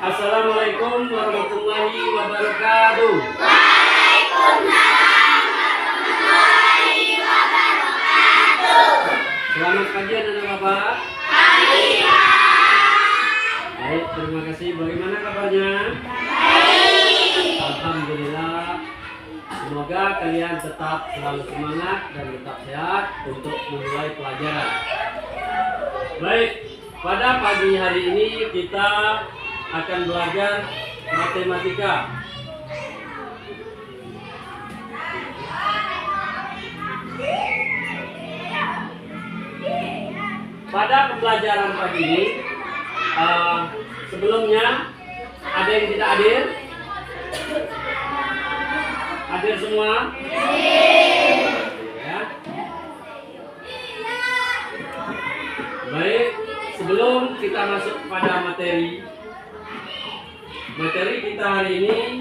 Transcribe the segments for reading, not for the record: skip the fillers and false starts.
Assalamualaikum warahmatullahi wabarakatuh. Selamat pagi anak bapak. Baik, terima kasih. Bagaimana kabarnya? Alhamdulillah. Semoga kalian tetap selalu semangat dan tetap sehat untuk memulai pelajaran. Baik, pada pagi hari ini kita akan belajar matematika. Pada pembelajaran pagi ini, sebelumnya ada yang tidak hadir? Hadir semua? Ya. Baik, sebelum kita masuk pada materi kita hari ini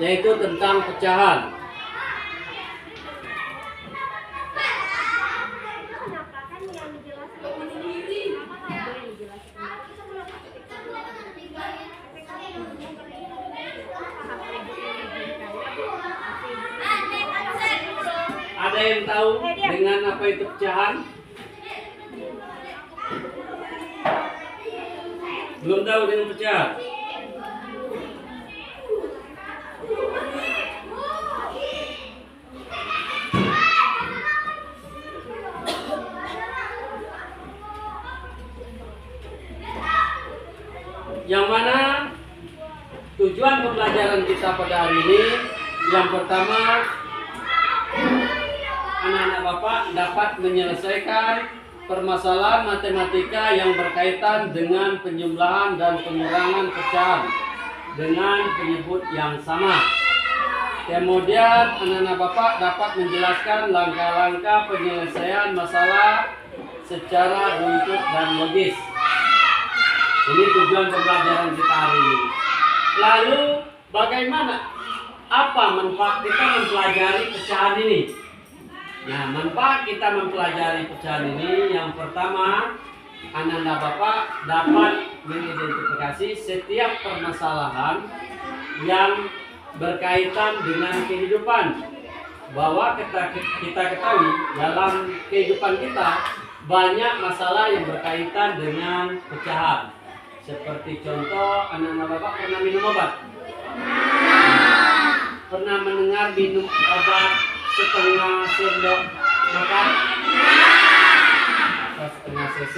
yaitu tentang pecahan. Ada yang tahu dengan apa itu pecahan? Belum tahu dengan pecahan? Yang mana tujuan pembelajaran kita pada hari ini? Yang pertama, anak-anak bapak dapat menyelesaikan permasalahan matematika yang berkaitan dengan penjumlahan dan pengurangan pecahan dengan penyebut yang sama. Kemudian anak-anak bapak dapat menjelaskan langkah-langkah penyelesaian masalah secara runtut dan logis. Ini tujuan pembelajaran kita hari ini. Lalu bagaimana? Apa manfaat kita mempelajari pecahan ini? Nah, manfaat kita mempelajari pecahan ini, yang pertama, anak-anak bapak dapat mengidentifikasi setiap permasalahan yang berkaitan dengan kehidupan. Bahwa kita ketahui dalam kehidupan kita banyak masalah yang berkaitan dengan pecahan. Seperti contoh, anak-anak bapak pernah minum obat? Pernah mendengar minum obat setengah sendok makan atau setengah cc?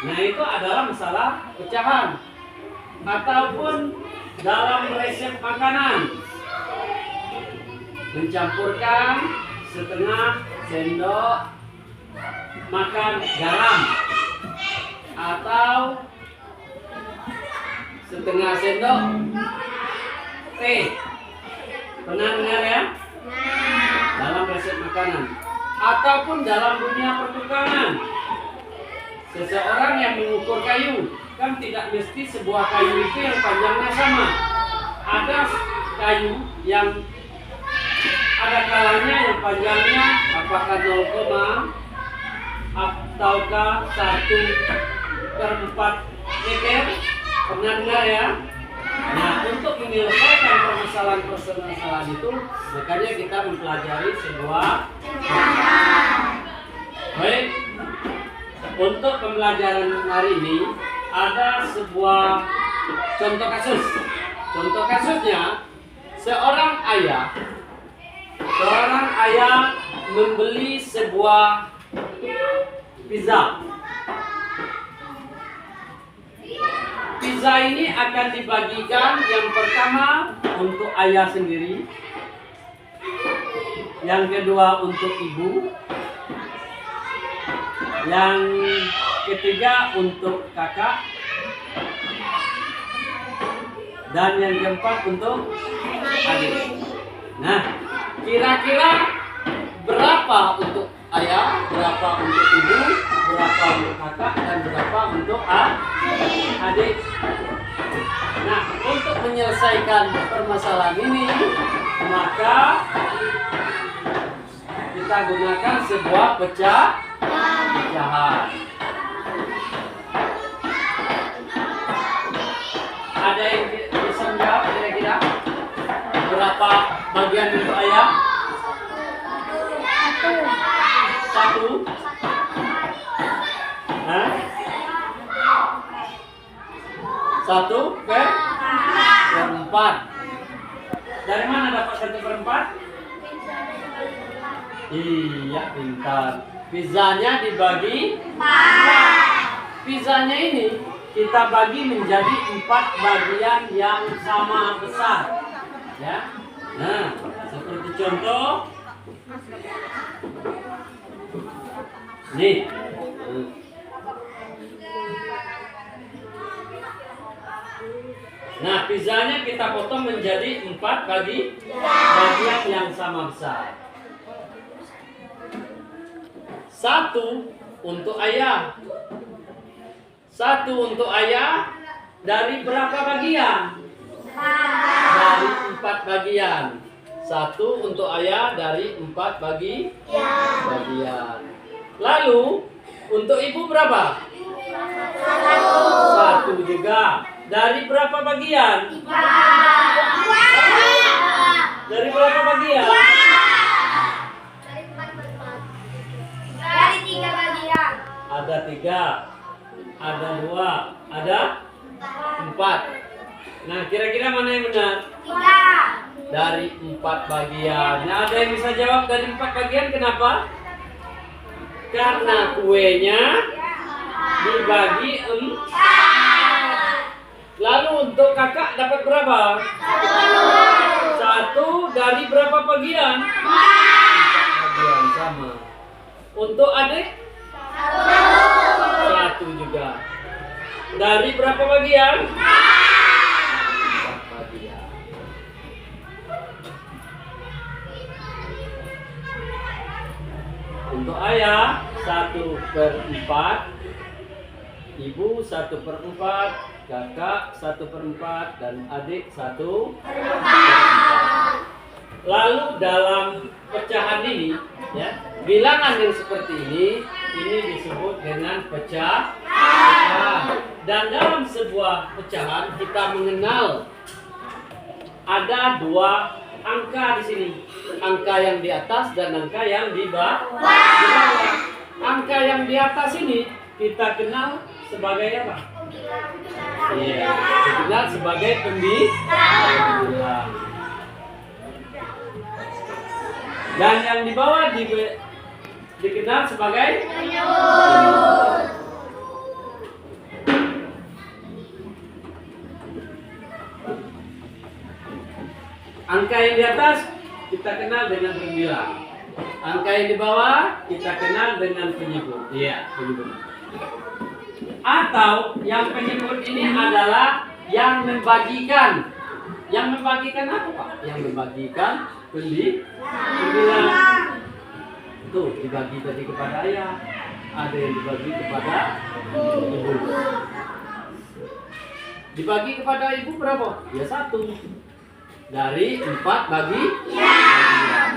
Nah, itu adalah masalah pecahan. Ataupun dalam resep makanan, mencampurkan setengah sendok makan garam atau setengah sendok teh. Pernah dengar ya? Dalam resep makanan ataupun dalam dunia pertukangan, seseorang yang mengukur kayu, kan tidak mesti sebuah kayu itu yang panjangnya sama. Ada kayu yang ada kalanya yang panjangnya apakah 0, ataukah 1/4 meter. Pernah dengar ya? Nah, untuk menyelesaikan permasalahan itu, makanya kita mempelajari sebuah baik. Untuk pembelajaran hari ini ada sebuah contoh kasus. Contoh kasusnya, seorang ayah membeli sebuah pizza. Pizza ini akan dibagikan yang pertama untuk ayah sendiri, yang kedua untuk ibu, yang ketiga untuk kakak, dan yang keempat untuk adik. Nah, kira-kira berapa untuk ayah, berapa untuk ibu, berapa untuk kakak, dan berapa untuk adik? Nah, untuk menyelesaikan permasalahan ini, maka kita gunakan sebuah pecahan. Ada yang bisa menjawab kira-kira berapa bagian untuk ayam? Satu. Hah? Satu per empat. Dari mana dapat 1/4? Iya, pintar. Pizzanya dibagi 4. Pizzanya ini kita bagi menjadi 4 bagian yang sama besar. Ya. Nah, seperti contoh. Nih. Nah, pizzanya kita potong menjadi 4 bagian yang sama besar. 1 untuk ayah. 1 untuk ayah dari berapa bagian? Dari 4 bagian. 1 untuk ayah dari 4 bagian. Lalu untuk ibu berapa? 1 juga. Dari berapa bagian? Dari berapa bagian? Dari 3 bagian. Ada 3, ada 2, ada 4. Nah, kira-kira mana yang benar? 3. Dari 4 bagian. Nah, ada yang bisa jawab dari 4 bagian kenapa? Karena kuenya dibagi 4. Lalu untuk kakak dapat berapa? 1 dari berapa bagian? 4 bagian, sama. Untuk adik? 1 juga. Dari berapa bagian? 4 bagian. Untuk ayah 1/4, ibu 1/4, kakak 1/4, dan adik 1/4. Lalu dalam pecahan ini, ya, bilangan yang seperti ini disebut dengan pecahan. Dan dalam sebuah pecahan kita mengenal ada 2 angka di sini, angka yang di atas dan angka yang di bawah. Angka yang di atas ini kita kenal sebagai apa? Iya, dikenal sebagai pembilang. Dan yang di bawah dikenal sebagai penyebut. Angka yang di atas kita kenal dengan pembilang. Angka yang di bawah kita kenal dengan penyebut. Iya, penyebut. Atau yang penyebut ini adalah yang membagikan. Yang membagikan apa, Pak? Yang membagikan pembilang. Tuh, dibagi tadi kepada ayah. Ada yang dibagi kepada ibu. Dibagi kepada ibu berapa? Ya 1. Dari 4 bagian.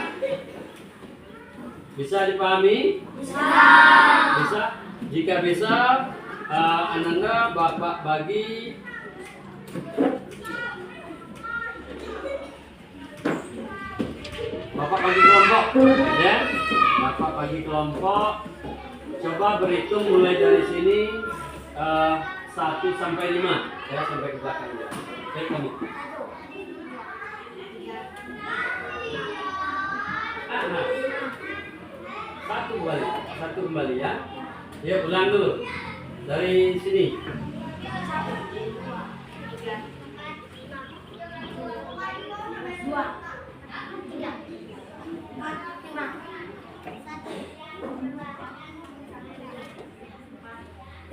Bisa dipahami? Bisa. Jika bisa, Ananda Bapak bagi kelompok, ya. Bapak bagi kelompok. Coba berhitung mulai dari sini 1 sampai 5, ya, sampai ke belakang. Baik, kamu. Satu kembali ya. Ya, ulang dulu dari sini.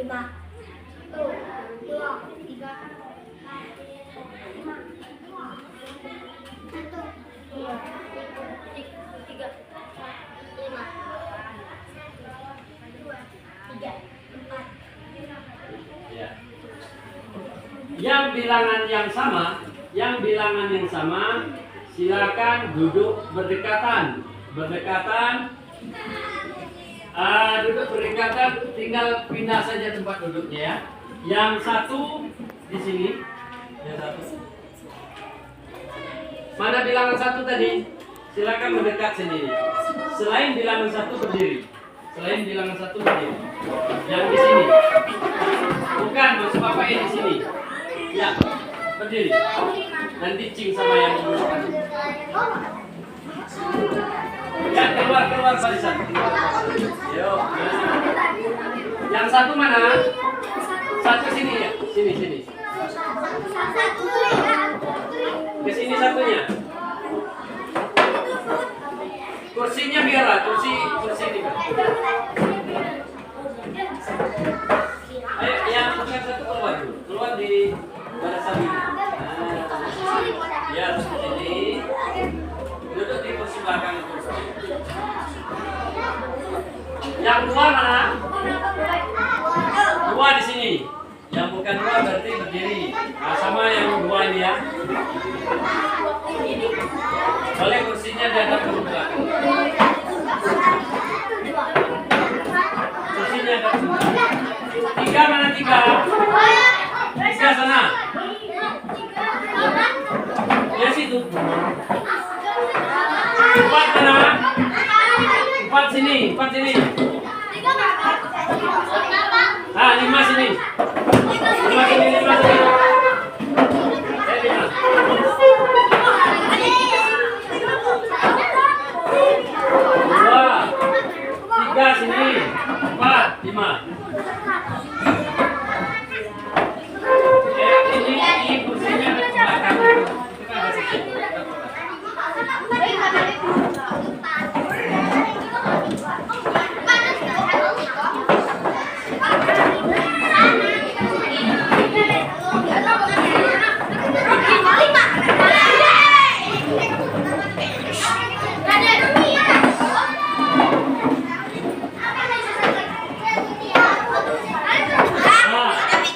5. Yang bilangan yang sama, silakan duduk berdekatan. Duduk berdekatan, tinggal pindah saja tempat duduknya, ya. Yang 1 di sini, Yang satu. Mana bilangan satu tadi? Silakan mendekat sini. Selain bilangan satu berdiri. Selain bilangan satu berdiri. Yang di sini. Bukan, maksud Bapak yang di sini. Ya, berdiri. Nanti cing sama yang di depan. Ya, keluar barisan. Yuk. Yang satu mana? Satu sini ya. Sini. Ke sini satunya. Kursinya biarlah, kursi ini. Ayo, yang bukan satu keluar dulu. Keluar di barisan ini. Ya, seperti ini. Duduk di kursi belakang itu. Yang dua mana? Dua di sini. Yang bukan dua berarti berdiri. Nah, sama yang dua ini ya. Boleh kursinya dihadap ke belakang. Kursinya dihadap ke belakang. Tiga mana tiga? Tiga sana. Ya situ. Empat mana? Empat sini. Ah, lima sini. Lima sini. Lima. Dua, tiga sini. Empat, lima. Ini kursinya ke belakang.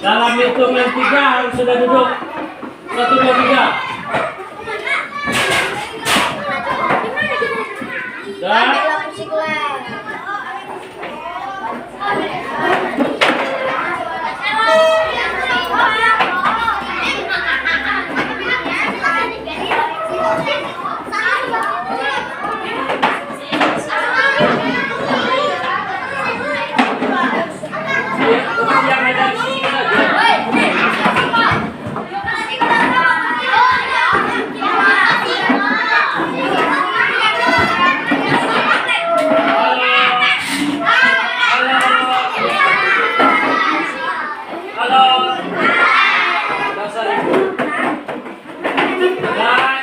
Dalam hitungan 3 harus sudah duduk. 1, 2, 3. Dan yang ada di sini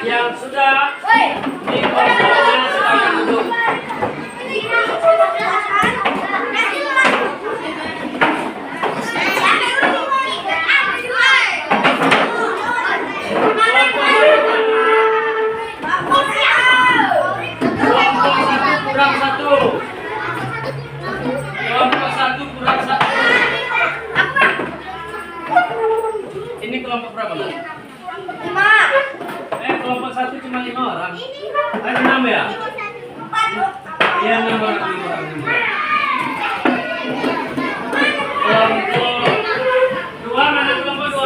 yang sudah di kelompoknya silakan duduk. Kelompok satu kurang satu. Ini kelompok berapa? 5. Kelompok satu cuma 5 orang. Ada 6 ya? Iya, 6 orang. Kelompok 2 mana kelompok 2?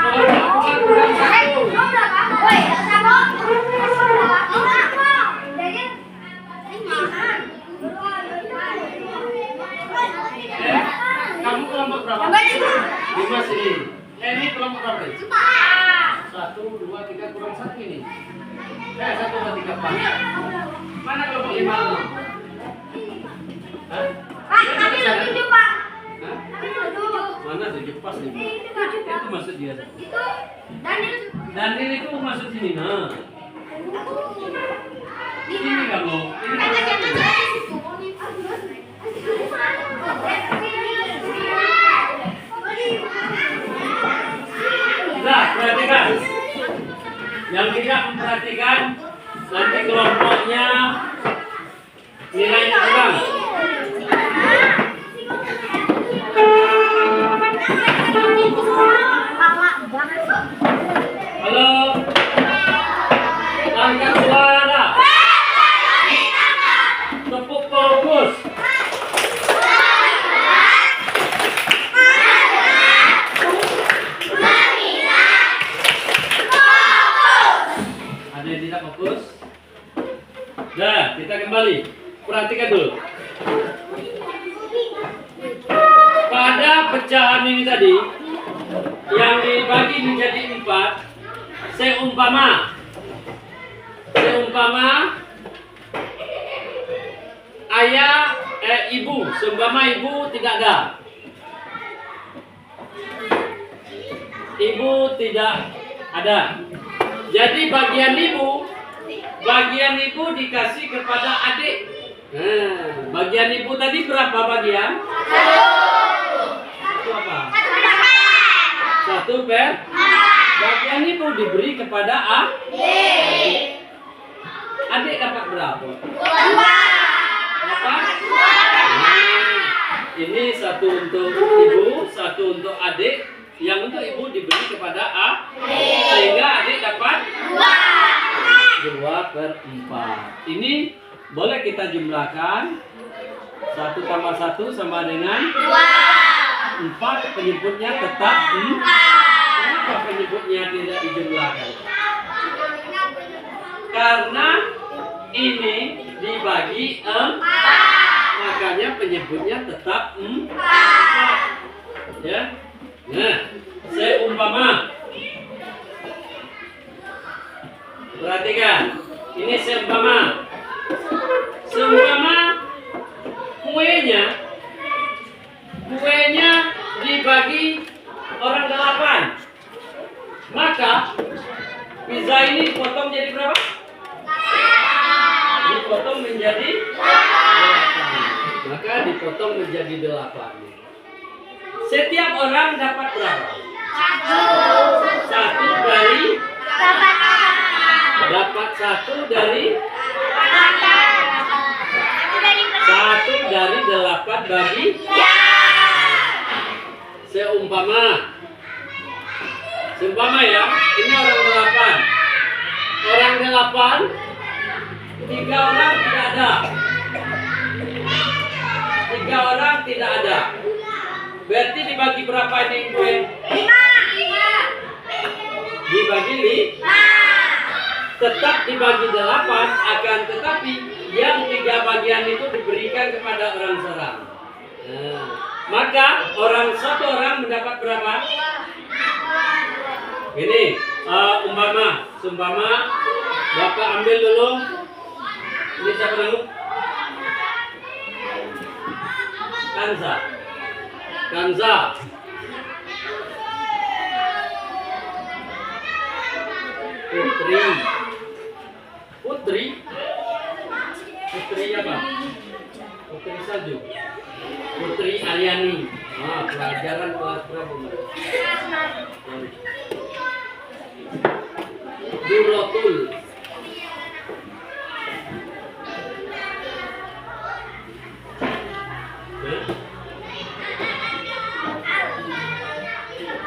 Kelompok 2 kurang 1. Kamu kelompok berapa? 5 sini. Ini kelompok berapa? 1, 2, 3 kurang 1 ini. 1, 2, 3, 4. Mana kelompok 5? Hah? Kami lebih cepat. Hah? Mana 7 pas nih? Itu maksud dia. Daniel itu masuk sini. Nah. Ini kamu. Nah, perhatikan. Yang tidak memperhatikan nanti kelompoknya nilainya kurang. Halo. Angkat suara. Tepuk fokus. kembali. Perhatikan dulu. Pada pecahan ini tadi yang dibagi menjadi 4, seumpama ayah ibu, seumpama ibu tidak ada. Ibu tidak ada. Jadi bagian ibu dikasih kepada adik. Nah, bagian ibu tadi berapa bagian? Itu apa? 1 per. Bagian ibu diberi kepada adik. Adik dapat berapa? Dapat? Nah, ini 1 untuk ibu, 1 untuk adik. Yang untuk ibu diberi kepada adik. Sehingga adik dapat 2/4. Ini boleh kita jumlahkan. 1 tambah 1 sama dengan 4. Penyebutnya tetap 4. Kenapa penyebutnya tidak dijumlahkan? Karena ini dibagi 4. Makanya penyebutnya tetap 4. Ya. Nah, seumpama. Perhatikan. Ini seumpama. Seumpama kuenya dibagi orang 8. Maka pizza ini dipotong jadi berapa? Dipotong menjadi 8. Maka dipotong menjadi 8. Setiap orang dapat berapa? 1 dari dapat 1 dari 8 bagi seumpama ya, ini orang 8. Orang 8, 3 orang tidak ada. 3 orang tidak ada. Berarti dibagi berapa ini kue? 5. Dibagi 5. Tetap dibagi 8, akan tetapi yang 3 bagian itu diberikan kepada orang seorang. Nah, maka satu orang mendapat berapa? Ini umpama Bapak ambil dulu. Ini siapa dulu? Kanza. Putri apa? Putri Salju. Putri Aliani. Pelajaran kelas berapa? Duratul.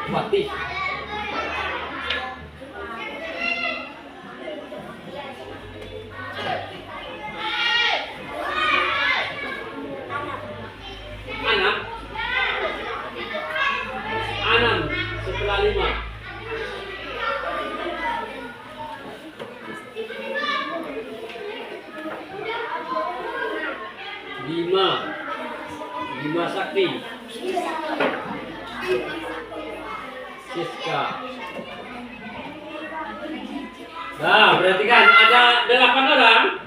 Fatih. Anam setelah 5. Bima Sakti. Siska. Nah, berarti kan ada 8 orang.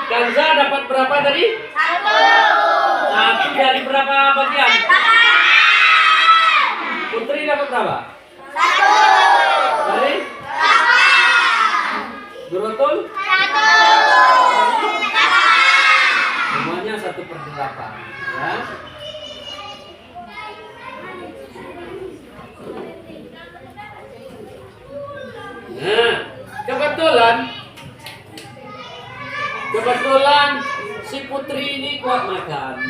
Kanza dapat berapa tadi? 1 dari berapa bagian? Putri dapat berapa? 1 dari? Duratul? 1 semuanya 1/8 ya. Nah, kebetulan si Putri ini kuat makan.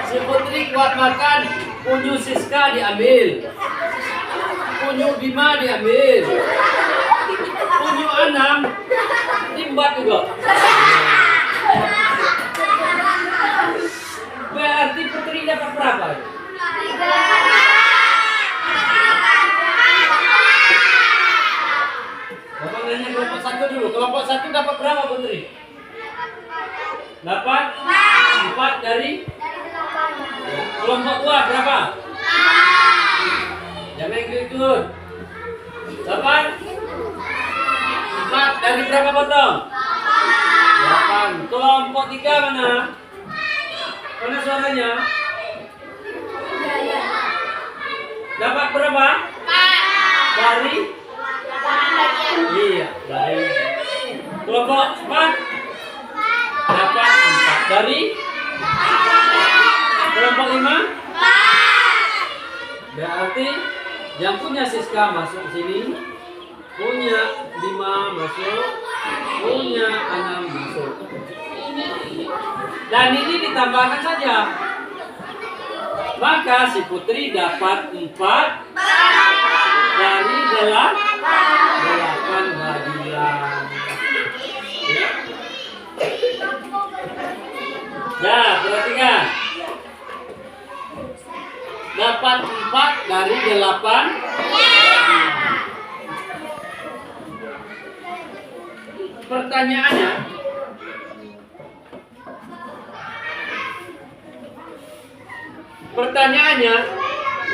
Si Putri kuat makan, punyu Siska diambil, punyu Bima diambil, punyu Anam dimbat juga. Berarti Putri dapat berapa? Bapak nanya kelompok 1 dulu. Kelompok 1 dapat berapa Putri? berapa? Jangan ikut. 8. 4 dari berapa potong? 8. Kelompok 3 mana? Mana suaranya? Dapat berapa? Dari? Iya, dari. Kelompok 4 dapat 4 dari. Kelompok 5 berarti yang punya Siska masuk sini, punya 5 masuk, punya 6 masuk. Dan ini ditambahkan saja. Maka si Putri dapat 4 dari 8 bagian. Ya. Nah, perhatikan. Dapat 4 dari 8. Pertanyaannya,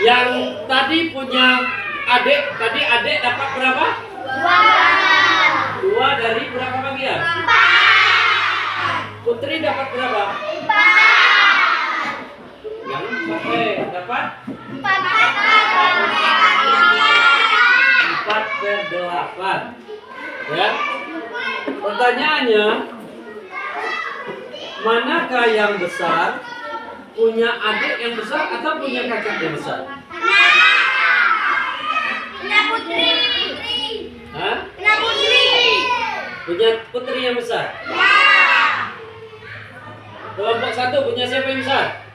yang tadi punya adik dapat berapa? 2 dari berapa bagian? 4. Putri dapat berapa? 4. Yang dapat 4/8. Ya. Pertanyaannya, manakah yang besar? Punya adik yang besar atau punya kakak yang besar? Punya Putri. Hah? Punya Putri. Punya Putri yang besar? Ya. Kelompok 1 punya siapa yang besar?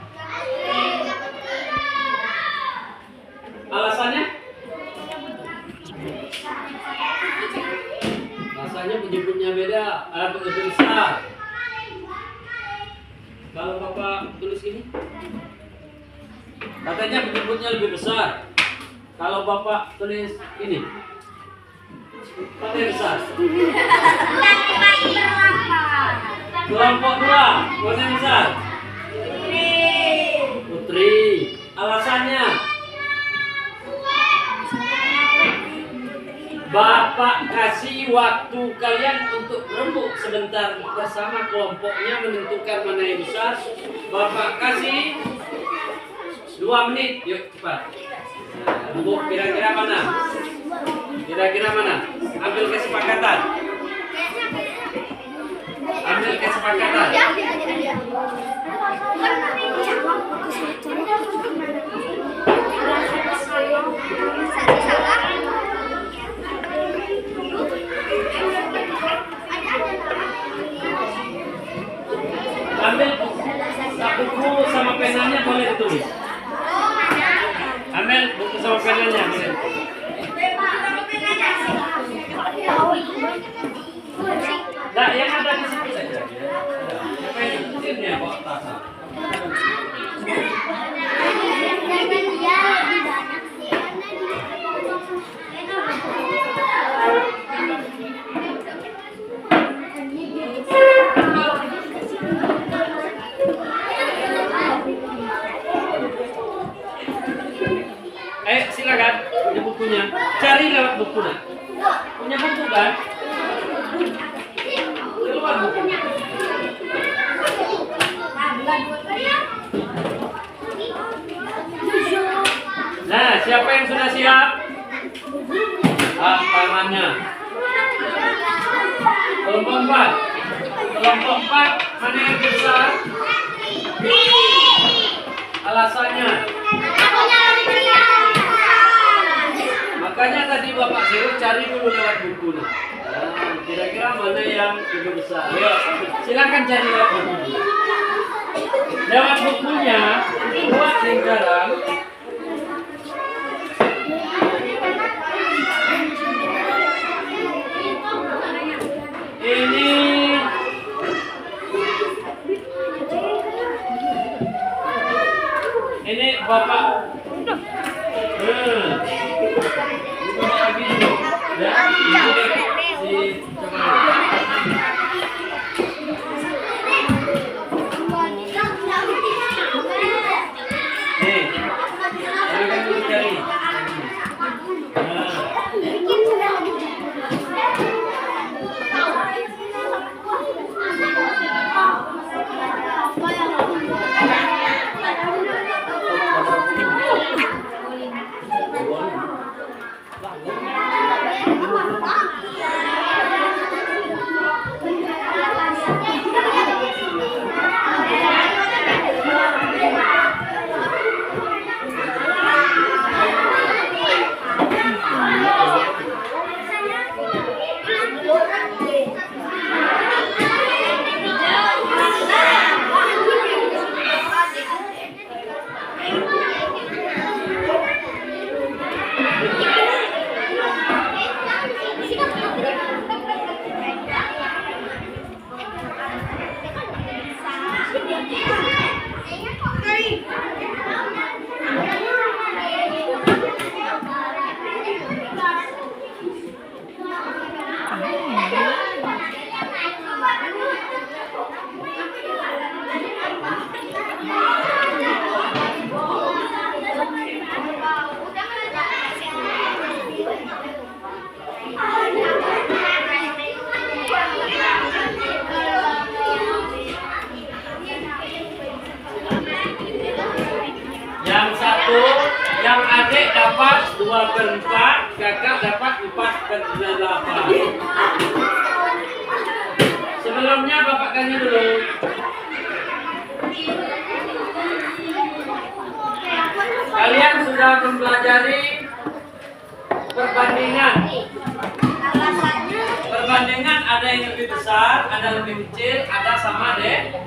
Alasannya? Rasanya penyebutnya beda, lebih besar. Kalau Bapak tulis ini, katanya penyebutnya lebih besar. Kalau Bapak tulis ini, mana yang besar? Kelompok 2, mana yang besar? Putri. Alasannya? Bapak kasih waktu kalian untuk rembuk sebentar bersama kelompoknya menentukan mana yang besar. Bapak kasih 2 menit, yuk cepat. Rembuk kira-kira mana? Kira-kira mana? Ambil kesepakatan. Ambil kesepakatan. Ambil buku sama penanya boleh ditulis. Ambil buku sama penanya boleh. Nah, yang ada di situ saja. Siapa yang kecilnya kok tasnya? Silakan, punya bukunya. Cari lewat bukunya. Punya buku kan? Keluar bukunya. Nah, siapa yang sudah siap? Tangannya. Kelompok 4. Kelompok 4 mana yang besar? Alasannya? Makanya tadi Bapak suruh cari dulu lewat buku nih. Nah, kira-kira mana yang lebih besar? Ayo, silakan cari lewat buku. Lewat bukunya buat lingkaran. Ini Bapak. Yang adik dapat 2/4, kakak dapat 4/8. Sebelumnya bapak tanya dulu. Kalian sudah mempelajari perbandingan. Perbandingan ada yang lebih besar, ada lebih kecil, ada sama deh.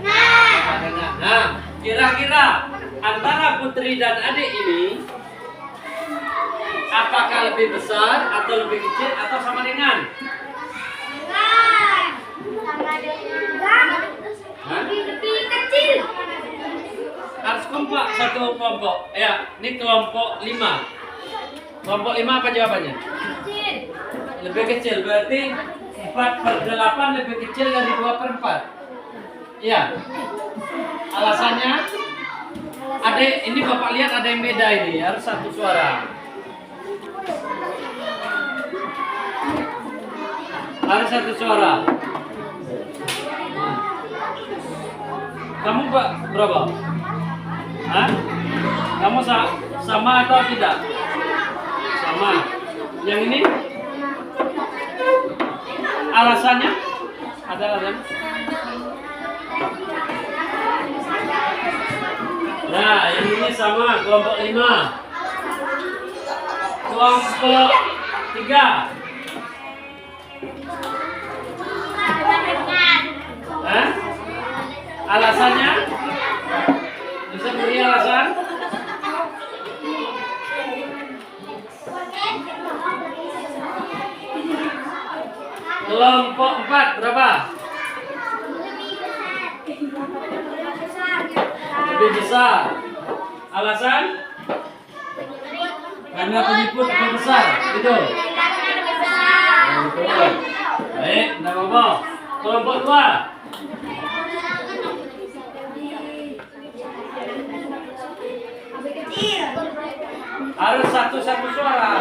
Nah, kira-kira antara putri dan adik ini apakah lebih besar atau lebih kecil atau sama dengan? Lebih kecil. Harus kompak satu kelompok. Ya, ini kelompok 5. Kelompok 5 apa jawabannya? Kecil. Lebih kecil, berarti 4/8 lebih kecil dari 2/4. Iya. Alasannya? Adik, ini bapak lihat ada yang beda ini, harus satu suara. Harus satu suara. Kamu Pak berapa? Hah? Kamu sama atau tidak? Sama. Yang ini? Alasannya? Ada alasan? Nah, yang ini sama, kelompok 5. Kelompok 3. Hah? Alasannya? Bisa beri alasan? Kelompok 4 berapa? Lebih besar. Alasan? Karena penyebut lebih besar, gitu. Betul. Baik, tidak apa-apa. Kelompok 2. Harus satu suara.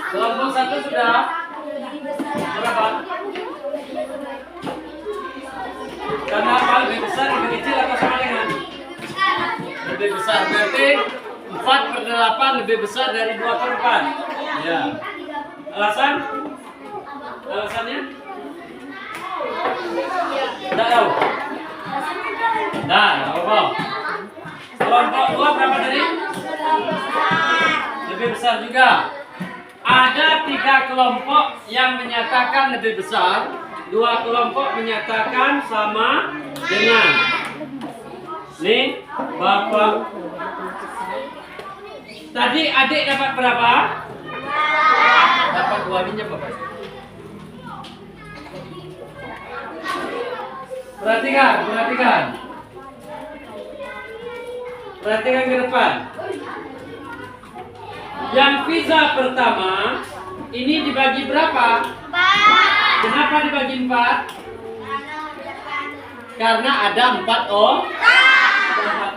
Kelompok 1 sudah berapa? Karena apa? Lebih besar, lebih kecil atau sama dengan? Lebih besar, berarti 4/8 lebih besar dari 2/4. Ya. Alasan? Alasannya? Tidak tahu. Nah, apa? Kelompok 2 berapa tadi? Lebih besar juga. Ada 3 kelompok yang menyatakan lebih besar, 2 kelompok menyatakan sama dengan. Nih, Bapak. Tadi adik dapat berapa? Dapat 2 minyak Bapak. Perhatikan. Perhatikan ke depan. Yang pizza pertama ini dibagi berapa? 4. Kenapa dibagi 4? Karena ada 4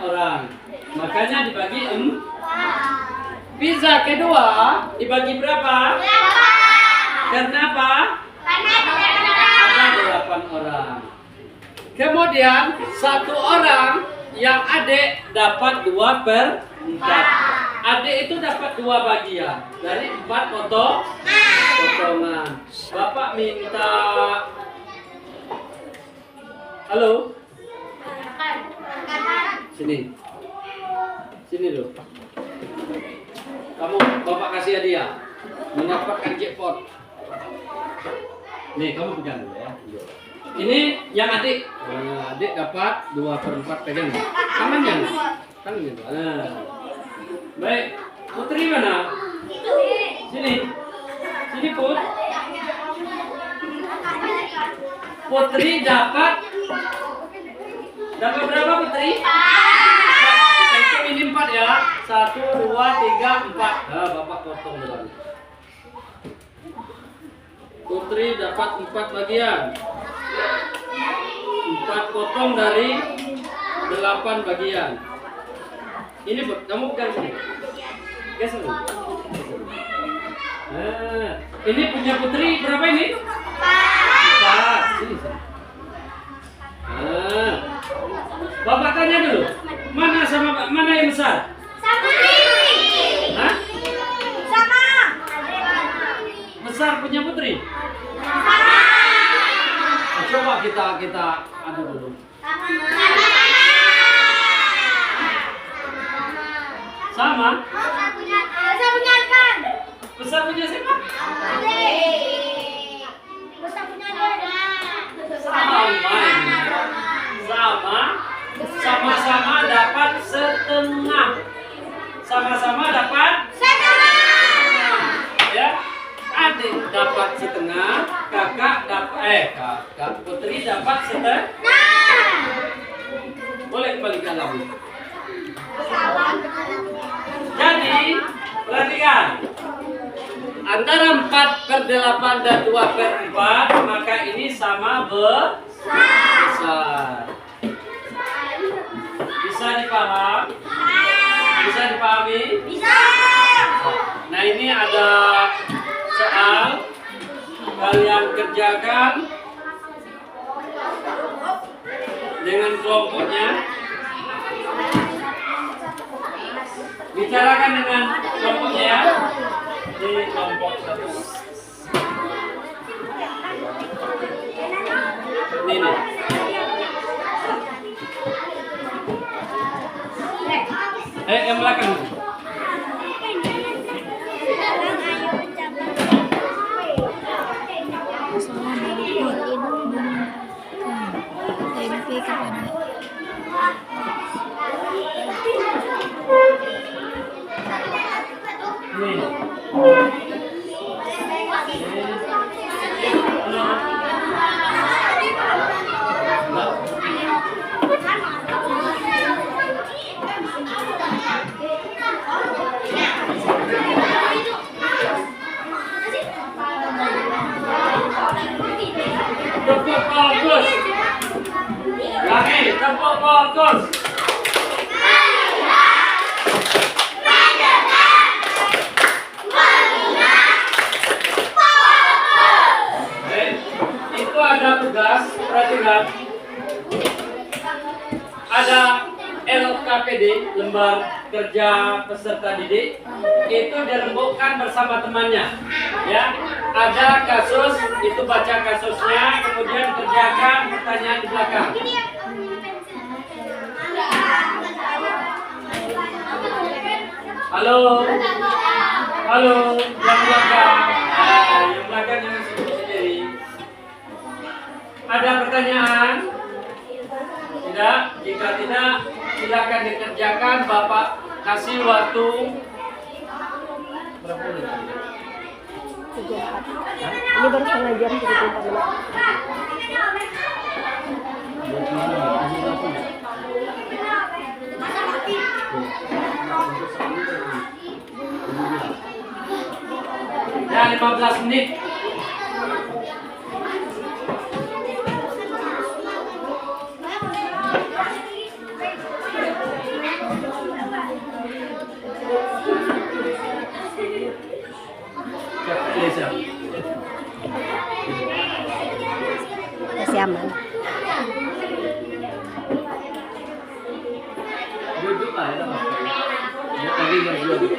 orang. Makanya dibagi 4. Pizza kedua dibagi berapa? 8. Karena apa? Karena Ada 8 orang. Kemudian 1 orang yang adik dapat 2/4. Adik itu dapat 2 bagian dari 4 potongan. Bapak minta. Halo. Sini loh. Kamu bapak kasih hadiah. Mendapatkan jackpot. Nih kamu pegang dulu ya. Ini yang adik. Nah, adik dapat 2/4 pegang. Tangannya. Nah. Baik, Putri mana? Sini Put. Putri dapat berapa Putri? Kita hitung ini 4 ya. 1, 2, 3, 4. Nah, Bapak potong dulu. Putri dapat 4 bagian. 4 potong dari 8 bagian. Ini kamu pegang sini. Geser dulu. Ini punya putri berapa ini? 4. Sini, sini. Bapak tanya dulu. Mana yang besar? Sama. Hah? Sama. Besar punya putri? Sama. Coba kita adu dulu. Sama? Besar punya siapa? Sama-sama dapat setengah. Sama-sama dapat ya. Adik dapat setengah, kakak putri dapat setengah. Boleh kembalikan lagi. Jadi, perhatikan. Antara 4/8 dan 2/4, maka ini sama besar. Bisa dipaham? Bisa dipahami? Bisa. Nah, ini ada soal. Kalian kerjakan dengan kelompoknya. Bicarakan dengan kelompoknya ya. Di kelompok 1. Ini nih. Yang belakang. Tempe kepada Tepuk bagus. Lagi, tepuk bagus. Itu ada tugas, perhatikan. Ada LKPD, lembar kerja peserta didik, itu dirembukkan bersama temannya. Ya, ada kasus, itu baca kasusnya, kemudian kerjakan pertanyaan di belakang. Halo, halo, yang belakang, yang belakang yang sendiri. Ada pertanyaan? Tidak, jika tidak, silakan dikerjakan. Bapak kasih waktu berapa menit? 34. Ini baru setengah jam 34 menit. Ya, 15 menit. Masih aman. Duduk lah ya, tadi nggak duduk.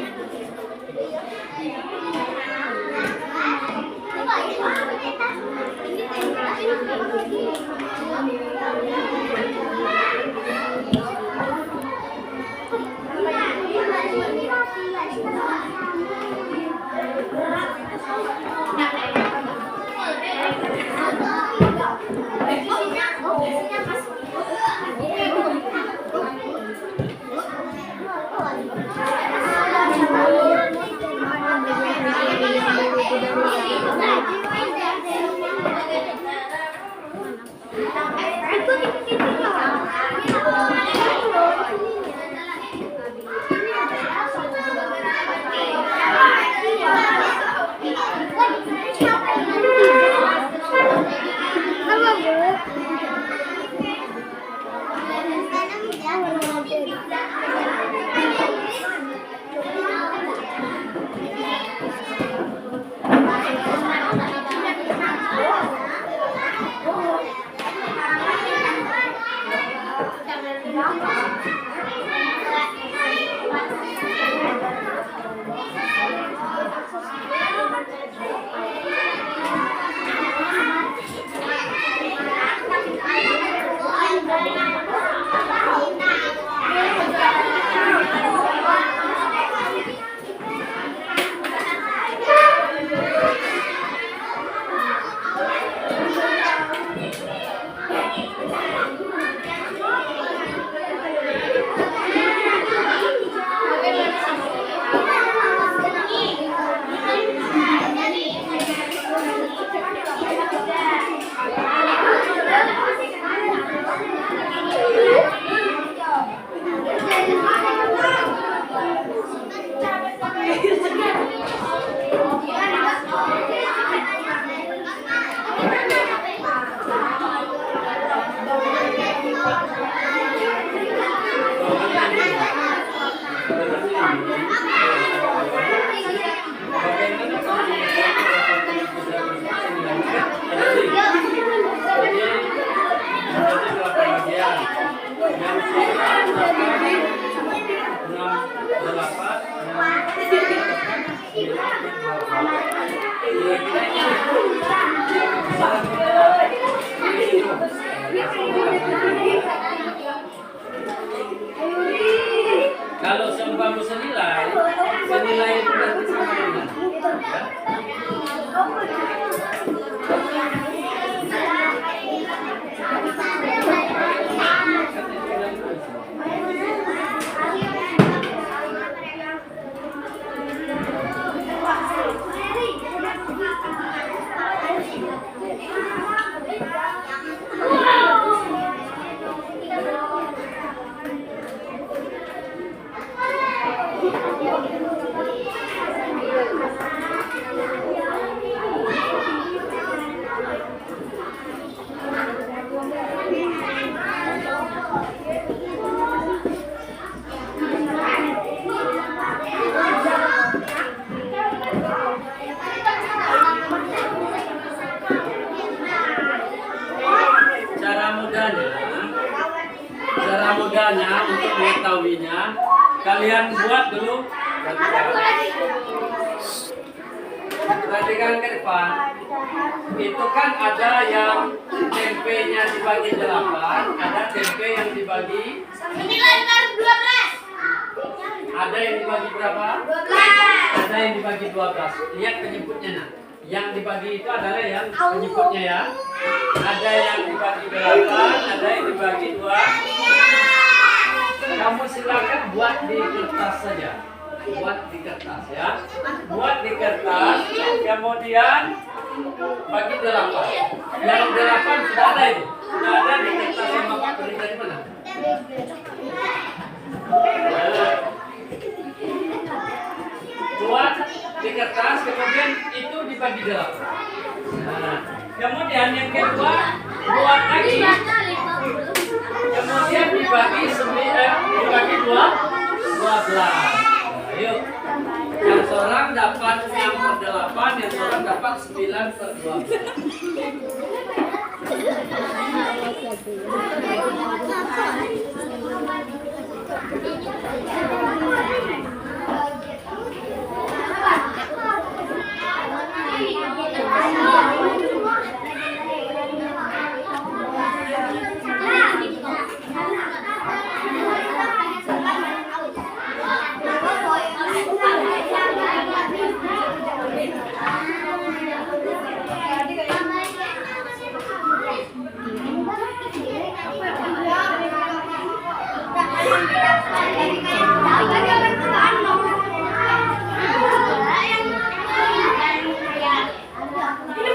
Kalau seumpama senilai itu berarti sama dengan ya. Cara mudahnya untuk mengetahuinya, kalian buat dulu. Perhatikan ke depan. Itu kan ada yang tempenya dibagi 8, ada tempe yang dibagi. Ada yang dibagi berapa? 12. Ada yang dibagi 12. Lihat penyebutnya nah. Yang dibagi itu adalah yang penyebutnya ya. Ada yang dibagi 8, ada yang dibagi 2. Kamu silakan buat di kertas saja. Buat di kertas ya. Buat di kertas, kemudian bagi 8. Yang 8 sudah ada itu. Sudah ada di kertas yang Bapak beri dari mana? Buat di kertas, kemudian itu dibagi 8. Nah, kemudian yang kedua buat lagi, kemudian dibagi 12. Nah, yuk, yang seorang dapat 6/8, yang seorang dapat 9/12. Ini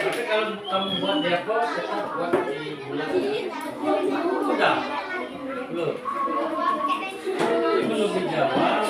Tapi kalau kamu buat depo, tetap buat di bulan. Sudah? Belum? Ini belum dijawab.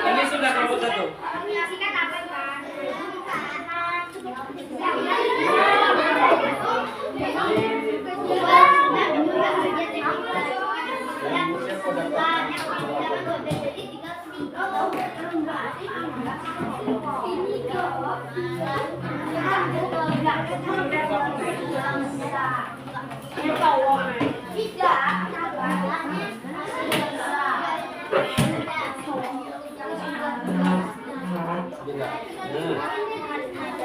Ini sudah rambut satu.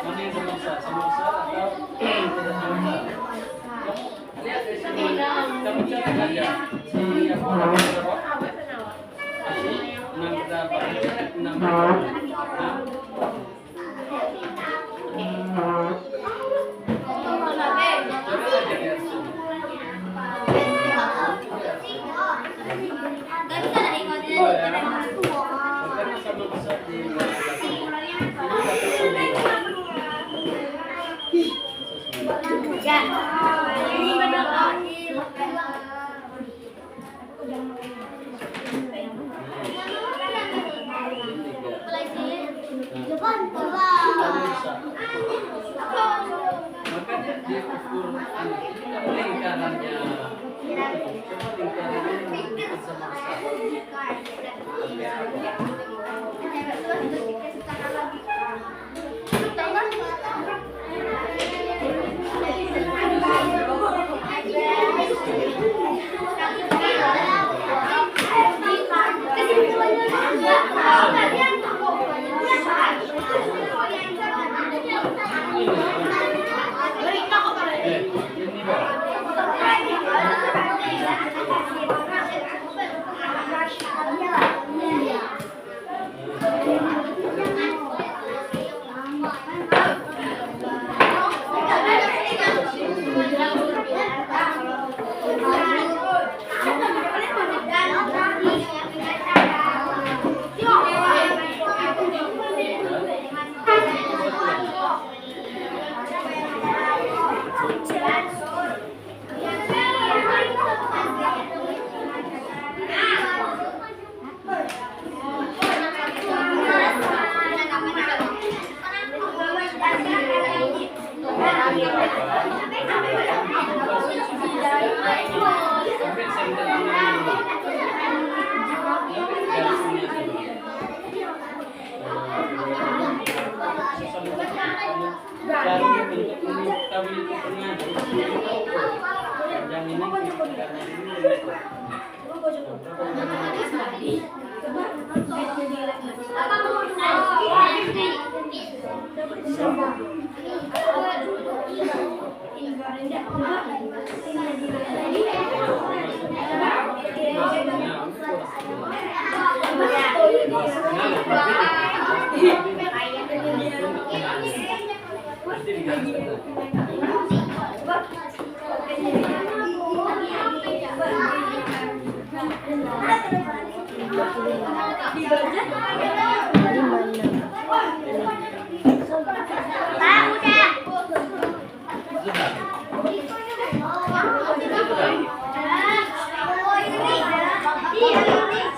Mana yang sebesar? Sebesar atau tidak sebesar? Lihat di sini. Kamu catat aja. Si yang berapa? 6 berapa? 6 berapa? Makanya diukur lingkarannya. Coba lingkarannya sama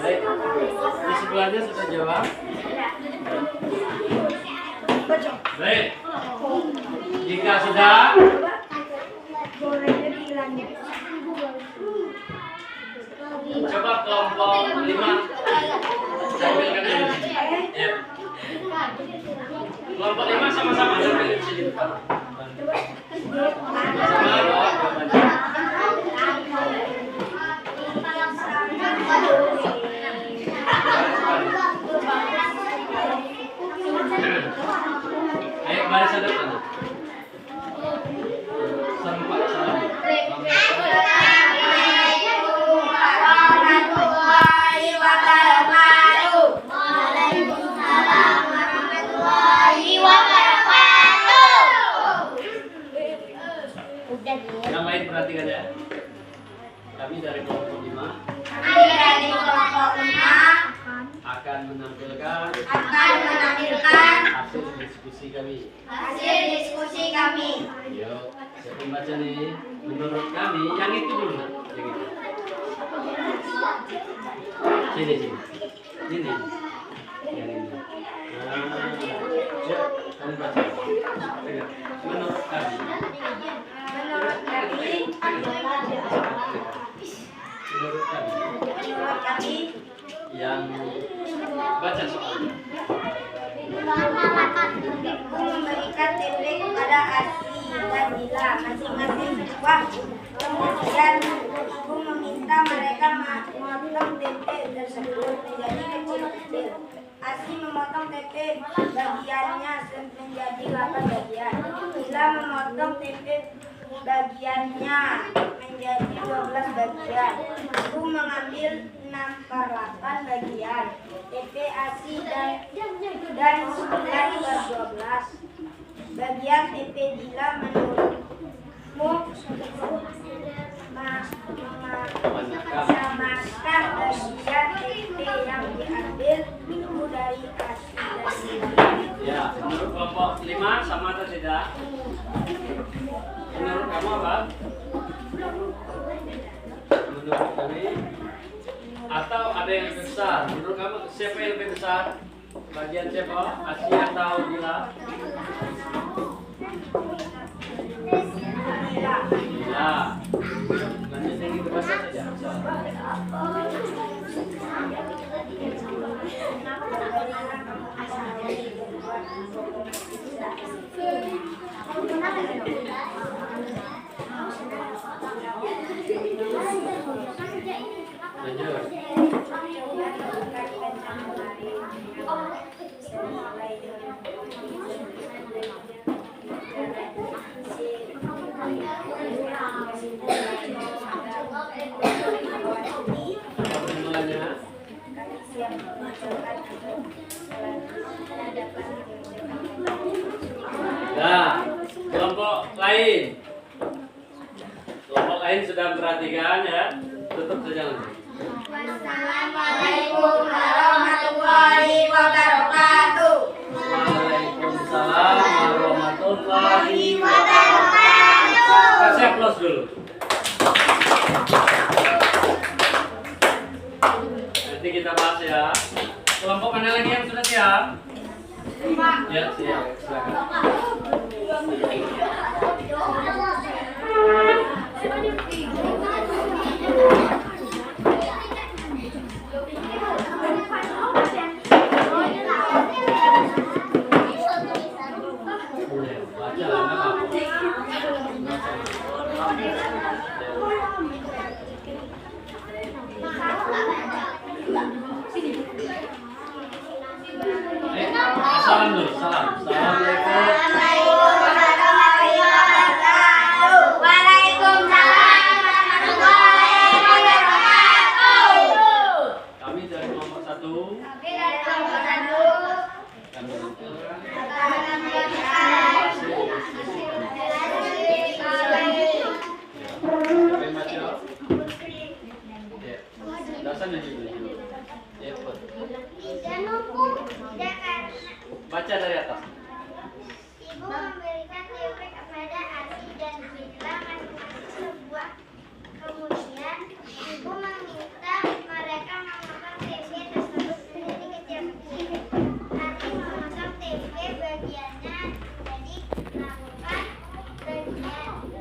Baik, di sebelahnya sudah jawab. Baik, jika sudah, coba kelompok 5 tampilkan di sini. Ya. Kelompok 5 sama-sama tampil di sini. Sama bawa jawabannya. Ayo baris depan. Sampai salam. Yang lain perhatikan ya. Kami dari kelompok 5 akan menampilkan hasil diskusi kami. Yuk, siapa yang baca nih? Menurut kami, yang itu dulu, yang itu. Sini. Yang ini. Yuk, kamu baca. Menurut kami. Yang baca soalnya. Ibu memberikan tempe kepada Asi dan Dila masing-masing sebuah. Kemudian ibu meminta mereka memotong tempe tersebut menjadi kecil-kecil. Asi memotong tempe bagiannya menjadi 8 bagian. Dila memotong tempe bagiannya menjadi 12 bagian. Ibu mengambil 6/8 bagian. Tempe Asi dan 9/12 bagian tempe Dila menurutmu samakan bagian tempe yang diambil ibu dari Asi dan Dila. Ya, menurut kelompok 5 sama atau tidak? Menurut kamu apa? Menurut kami atau ada yang lebih besar? Menurut kamu siapa yang lebih besar? Bagian siapa? Asi atau Dila? Dila. Lanjut yang itu baca saja. Nah, kelompok lain sudah memperhatikan ya, tutup saja nanti. Wassalamualaikum warahmatullahi wabarakatuh. Waalaikumsalam warahmatullahi wabarakatuh. Kasih aplaus dulu. Nanti kita bahas ya. Kelompok mana lagi yang sudah siap? Ya, siap. Silakan. Salam dulu, salam. Assalamualaikum. sana dulu. Cepet. Tidak nunggu, tidak karena Baca dari atas. ibu memberikan tempe kepada Asi dan bilang sebuah. Kemudian ibu meminta mereka memotong tempe tersebut menjadi kecil-kecil. Asi memotong tempe bagiannya jadi 8 bagian.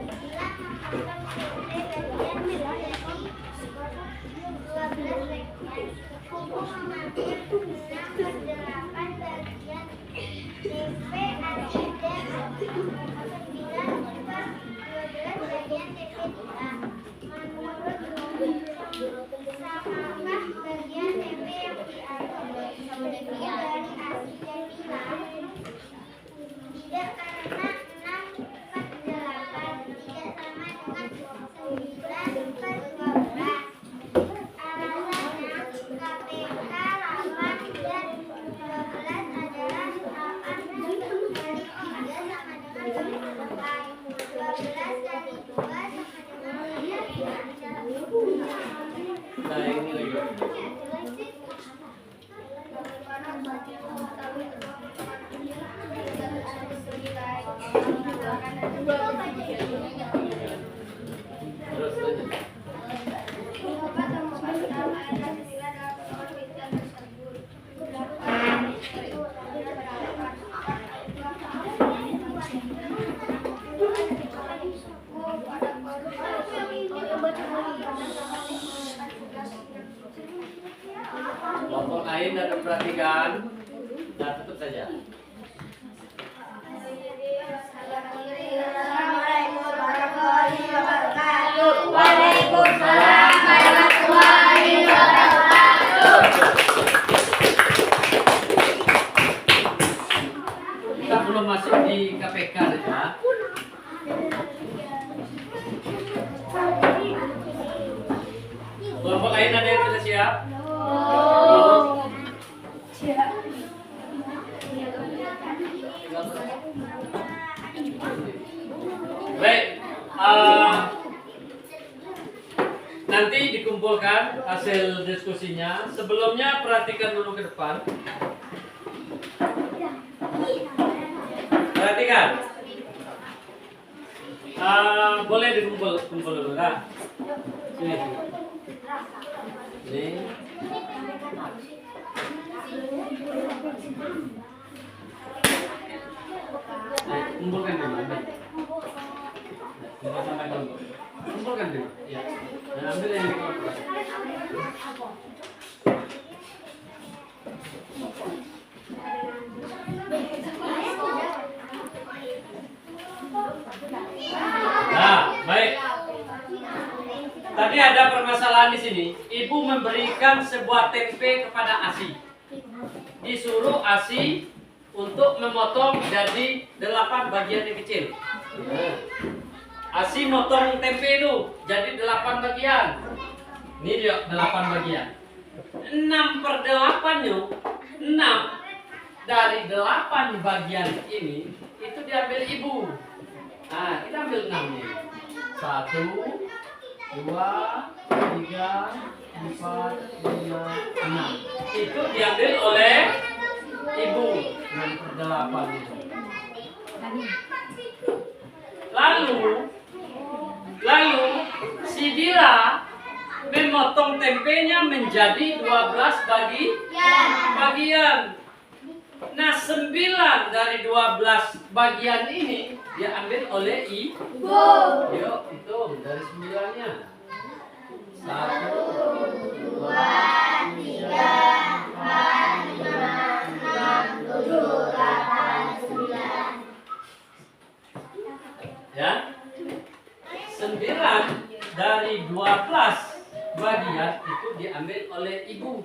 Bila memotong tempe bagian menjadi 12 bagian. Ibu mengambil 6/8 bagian tempe Asi dan 9/12 bagian tempe Dila. Menurut samakah bagian tempe yang diambil dari Asi dan Dila? Tidak, karena 6/8 tidak sama dengan 9/12. Alasannya KPK 8 dan 12 adalah 8 kali 3 sama dengan 8. 12 kali 2 sama dengan 3. Nah, ini lagi. Terus lanjut. Kelompok lain ada perhatikan. Nah, tutup saja. Assalamualaikum warahmatullahi wabarakatuh. Waalaikumsalam warahmatullahi wabarakatuh. Kita belum masuk di KPK ya. Kelompok lain ada yang sudah siap? Baik, nanti dikumpulkan hasil diskusinya. Sebelumnya perhatikan dulu ke depan. Perhatikan. Boleh dikumpul dulu, kan? Sini. Ini. Kumpulkan dulu. Jangan sampai kelompok. Kumpulkan dulu. Ya. Dan ambil yang di kelompok. Nah, baik. Tadi ada permasalahan di sini. Ibu memberikan sebuah tempe kepada Asi. Disuruh Asi untuk memotong jadi 8 bagian yang kecil. Asi motong tempe itu jadi 8 bagian. Ini dia 8 bagian. 6/8-nya, 6 dari 8 bagian ini itu diambil ibu. Nah, kita ambil 6-nya. 1, 2, 3, 4, 5, 6. Itu diambil oleh ibu. 6/8 itu. Lalu si Dila memotong tempenya menjadi 12 bagian. Nah, 9 dari 12 bagian ini diambil oleh ibu. Yuk, hitung dari 9-nya. 1, 2, 3, 4, 5, 6, 7, 8, 9. Ya. 9 dari 12 bagian itu diambil oleh ibu.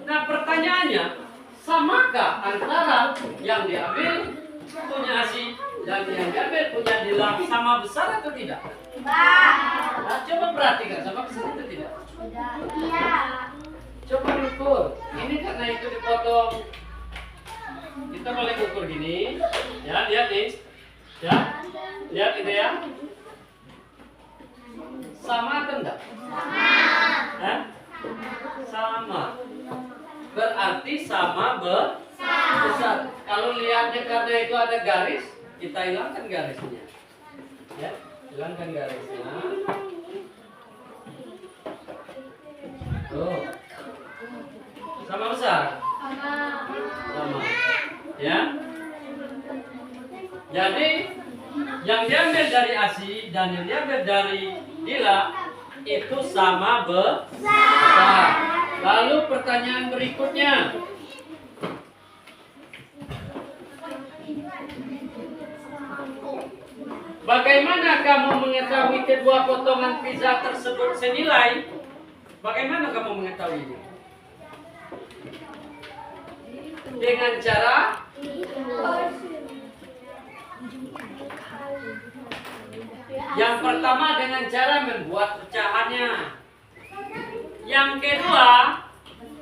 Nah, pertanyaannya, samakah antara yang diambil punya Asi dan yang diambil punya Dila sama besar atau tidak? Nah, coba perhatikan sama besar atau tidak? Iya. Coba diukur. Ini karena itu dipotong. Kita boleh ukur gini. Ya, lihat nih. Ya. Lihat ini ya. Sama atau enggak? Sama. Sama. Berarti sama besar. Kalau lihatnya karena itu ada garis, kita hilangkan garisnya. Ya, hilangkan garisnya. Tuh. Sama besar? Sama. Ya. Jadi yang diambil dari ASI dan yang diambil dari Dila itu sama besar. Lalu pertanyaan berikutnya. Bagaimana kamu mengetahui kedua potongan pizza tersebut senilai? Bagaimana kamu mengetahuinya? Dengan cara yang pertama dengan cara membuat pecahannya. Yang kedua,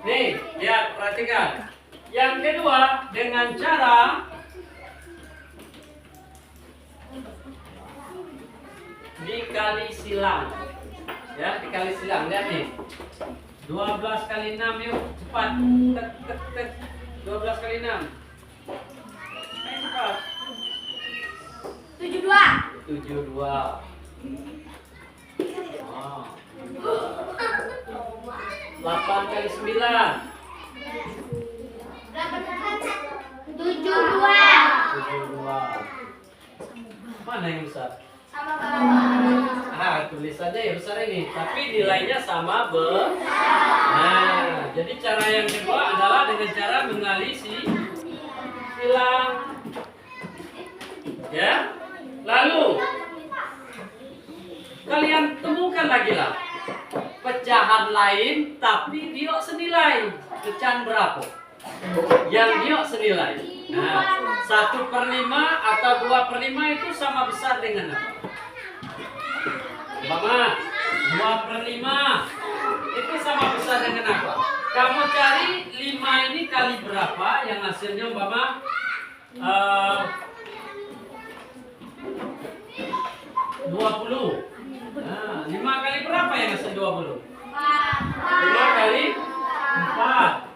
nih, lihat, perhatikan. Yang kedua dengan cara dikali silang. Ya, dikali silang. Lihat nih. 12 kali 6 yuk, cepat. Tek, tek, tek. 12 kali 6. Cepat. 72. Oh. 8 kali 9. 72. Mana yang besar? Tulis saja yang besar ini, tapi nilainya sama Nah, jadi cara yang kedua adalah dengan cara mengali silang. Ya. Lalu kalian temukan lagi lah pecahan lain tapi dia senilai. Pecahan berapa? Yang dia senilai. Nah, 1/5 atau 2/5 itu sama besar dengan apa? Mama, 2/5 itu sama besar dengan apa? Kamu cari 5 ini kali berapa yang hasilnya Mama 20. Nah, 5 kali berapa yang hasil 20? 5 kali 4.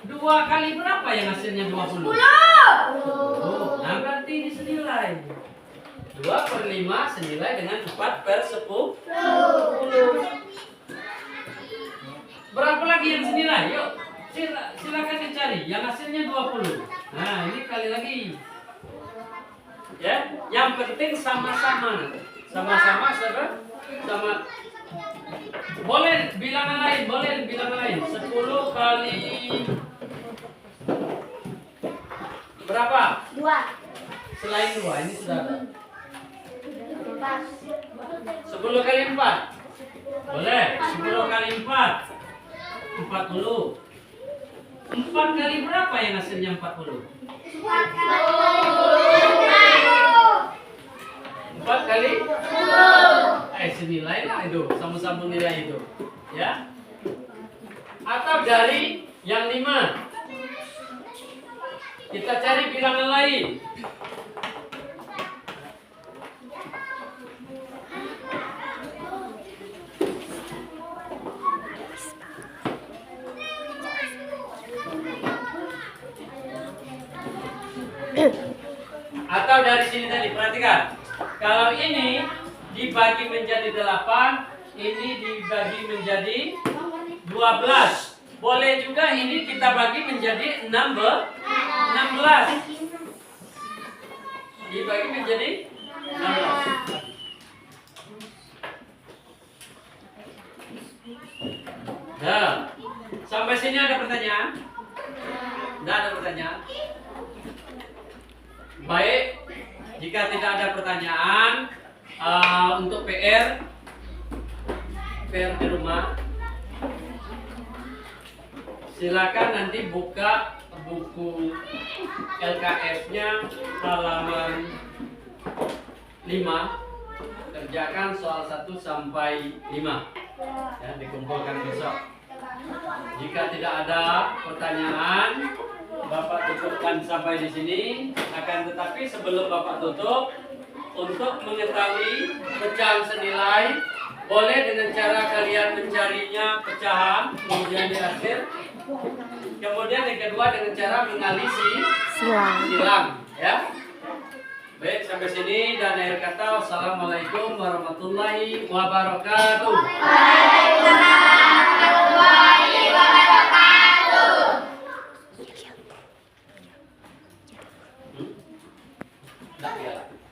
2 kali berapa yang hasilnya 20? 10. Nah, berarti ini senilai. 2/5 senilai dengan 4/10. Berapa lagi yang senilai? Yuk, silakan dicari. Yang hasilnya 20. Nah, ini kali lagi. Ya, yang penting sama-sama. Sama-sama sama. Boleh bilangan lain, 10 kali berapa? 2. Selain 2, ini sudah ada. 10 kali 4. Boleh, 10 kali 4. 40. 4 kali berapa yang hasilnya 40? 4 kali 10. Senilai lah itu, sama-sama nilai itu. Ya. Atau dari yang 5. Kita cari bilangan lain. Atau dari sini tadi, perhatikan. Kalau ini dibagi menjadi 8, ini dibagi menjadi 12. Boleh juga ini kita bagi menjadi 16. Dibagi menjadi 16. Nah, sampai sini ada pertanyaan? Tidak ada pertanyaan? Baik, jika tidak ada pertanyaan, untuk PR di rumah, silakan nanti buka buku LKS-nya halaman 5, kerjakan soal 1 sampai 5, ya, dikumpulkan besok. Jika tidak ada pertanyaan, Bapak cukupkan sampai di sini. Akan tetapi sebelum Bapak tutup, untuk mengetahui pecahan senilai Boleh dengan cara kalian mencarinya pecahan, kemudian di akhir. Kemudian yang kedua dengan cara mengalisi silang, ya. Baik, sampai sini dan akhir kata wassalamualaikum warahmatullahi wabarakatuh.